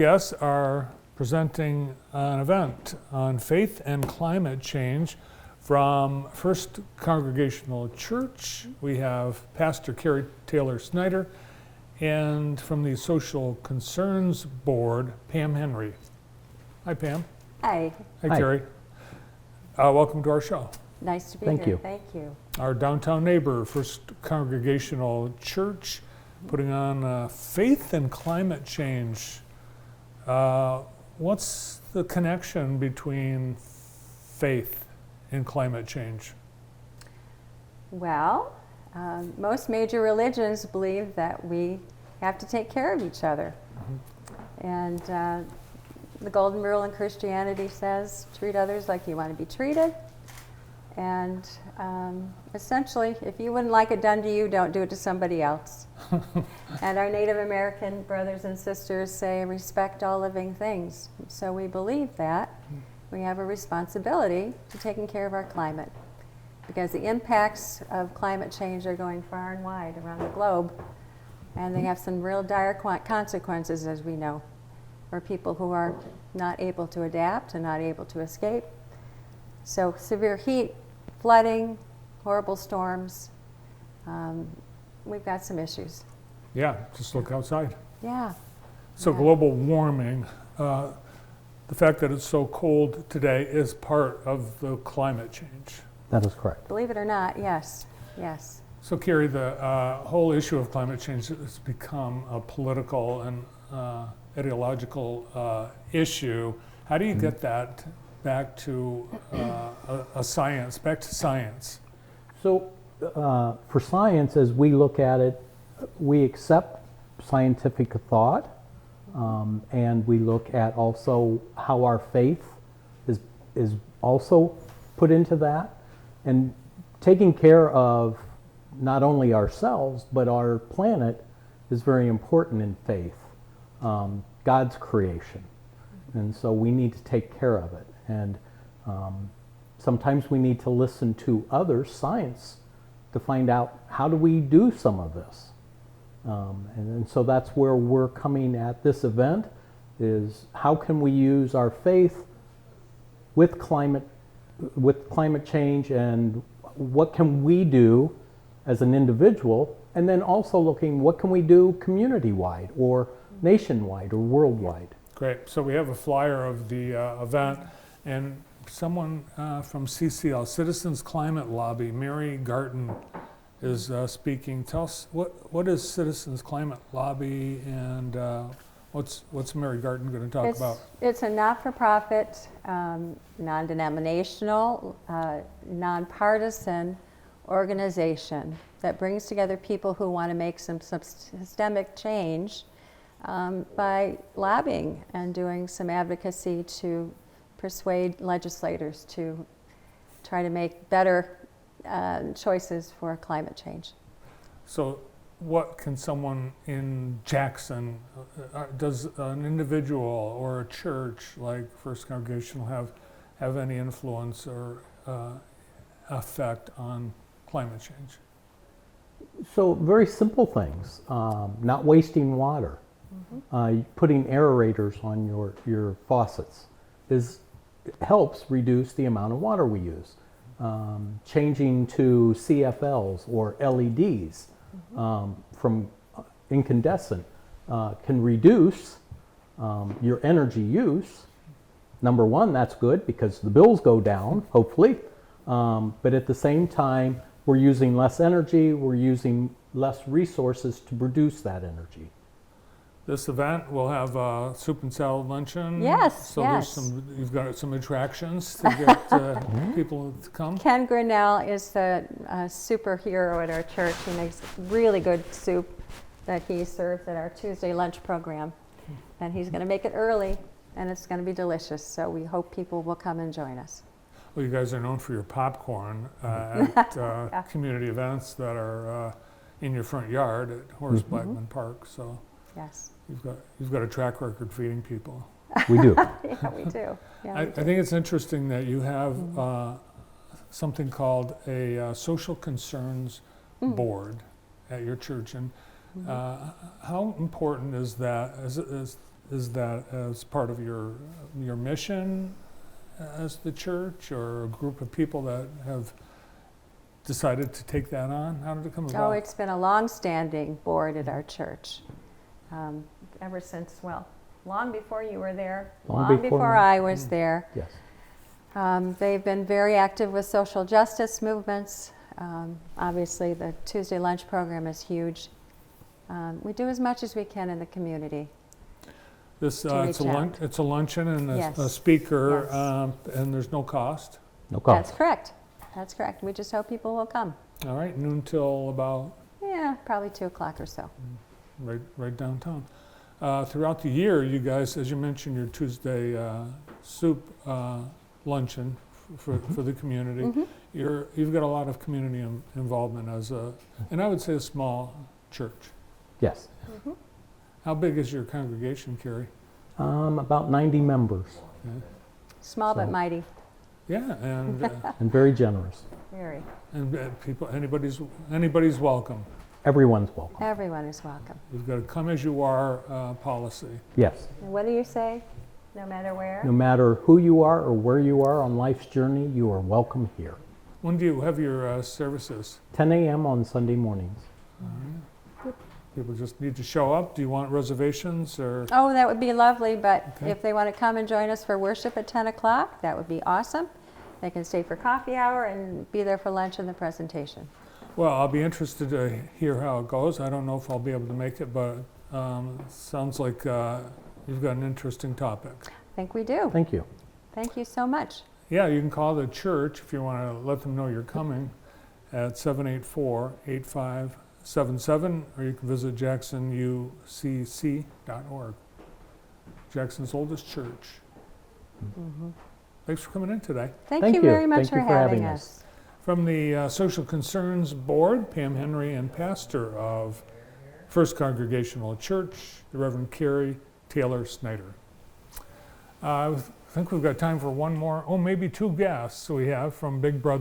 Guests are presenting an event on faith and climate change from First Congregational Church. We have Pastor Carrie Taylor Snyder, and from the Social Concerns Board, Pam Henry. Hi, Pam. Hi. Hi, Carrie. Welcome to our show. Nice to be Thank here. you. Thank you. Our downtown neighbor, First Congregational Church, putting on faith and climate change. What's the connection between faith and climate change? Well, most major religions believe that we have to take care of each other. And the golden rule in Christianity says, treat others like you want to be treated. And essentially, if you wouldn't like it done to you, don't do it to somebody else. And our Native American brothers and sisters say, respect all living things. So we believe that we have a responsibility to taking care of our climate, because the impacts of climate change are going far and wide around the globe, and they have some real dire consequences, as we know, for people who are not able to adapt and not able to escape. So severe heat, flooding, horrible storms, we've got some issues. Yeah, just look outside. Yeah. So global warming, the fact that it's so cold today is part of the climate change. That is correct. Believe it or not, yes, yes. So Carrie, the whole issue of climate change has become a political and ideological issue. How do you get that back to back to science? So for science, as we look at it, we accept scientific thought, and we look at also how our faith is also put into that, and taking care of not only ourselves but our planet is very important in faith, God's creation, and so we need to take care of it. And sometimes we need to listen to other science to find out how do we do some of this. And so that's where we're coming at this event, is how can we use our faith with climate change, and what can we do as an individual, and then also looking what can we do community-wide or nationwide or worldwide. Great. So we have a flyer of the event, and someone from CCL, Citizens Climate Lobby, Mary Garton, is speaking. Tell us, what is Citizens Climate Lobby, and what's Mary Garton going to talk about? It's a not-for-profit, non-denominational, nonpartisan organization that brings together people who want to make some systemic change by lobbying and doing some advocacy to persuade legislators to try to make better choices for climate change. So what can someone in Jackson, does an individual or a church like First Congregational have any influence or effect on climate change? So very simple things, not wasting water, putting aerators on your faucets helps reduce the amount of water we use. Changing to CFLs or LEDs from incandescent can reduce your energy use. Number one, that's good because the bills go down, hopefully, but at the same time, we're using less energy, we're using less resources to produce that energy. This event will have a soup and salad luncheon. Yes, so yes. You've got some attractions to get people to come. Ken Grinnell is the superhero at our church. He makes really good soup that he serves at our Tuesday lunch program. And he's going to make it early, and it's going to be delicious. So we hope people will come and join us. Well, you guys are known for your popcorn at community events that are in your front yard at Horace Blackman Park. So yes, you've got a track record feeding people. We do. Yeah, we do. Yeah, I think it's interesting that you have something called a Social Concerns Board at your church, and how important is that? is that as part of your mission as the church, or a group of people that have decided to take that on? How did it come about? Oh, it's been a long-standing board at our church, ever since, well, long before you were there, Long long before before me. I was there. Yes. They've been very active with social justice movements. Obviously, the Tuesday lunch program is huge. We do as much as we can in the community. This, to it's, a reach out. it's a luncheon and a Yes. speaker, Yes. and there's no cost. No That's cost. correct. That's correct. We just hope people will come. All right, noon till about Yeah, probably 2 o'clock or so. right downtown. Throughout the year, you guys, as you mentioned, your Tuesday soup luncheon for the community. Mhm. You've got a lot of community involvement as and I would say a small church. Yes. Mhm. How big is your congregation, Carrie? About 90 members Okay. Small but So- mighty. Yeah, and very generous. Very. and people, anybody's welcome. Everyone's welcome. Everyone is welcome. We've got a come as you are policy. Yes. And what do you say? No matter where? No matter who you are or where you are on life's journey, you are welcome here. When do you have your services? 10 a.m. on Sunday mornings. People just need to show up. Do you want reservations or? Oh, that would be lovely, but Okay. if they want to come and join us for worship at 10 o'clock, that would be awesome. They can stay for coffee hour and be there for lunch and the presentation. Well, I'll be interested to hear how it goes. I don't know if I'll be able to make it, but it sounds like you've got an interesting topic. I think we do. Thank you. Thank you so much. Yeah, you can call the church if you want to let them know you're coming at 784-8577, or you can visit jacksonucc.org. Jackson's oldest church. Thanks for coming in today. Thank Thank you you. very much Thank you for for having having us. From the Social Concerns Board, Pam Henry, and pastor of First Congregational Church, the Reverend Carrie Taylor Snyder. I think we've got time for one more, maybe two guests we have from Big Brother.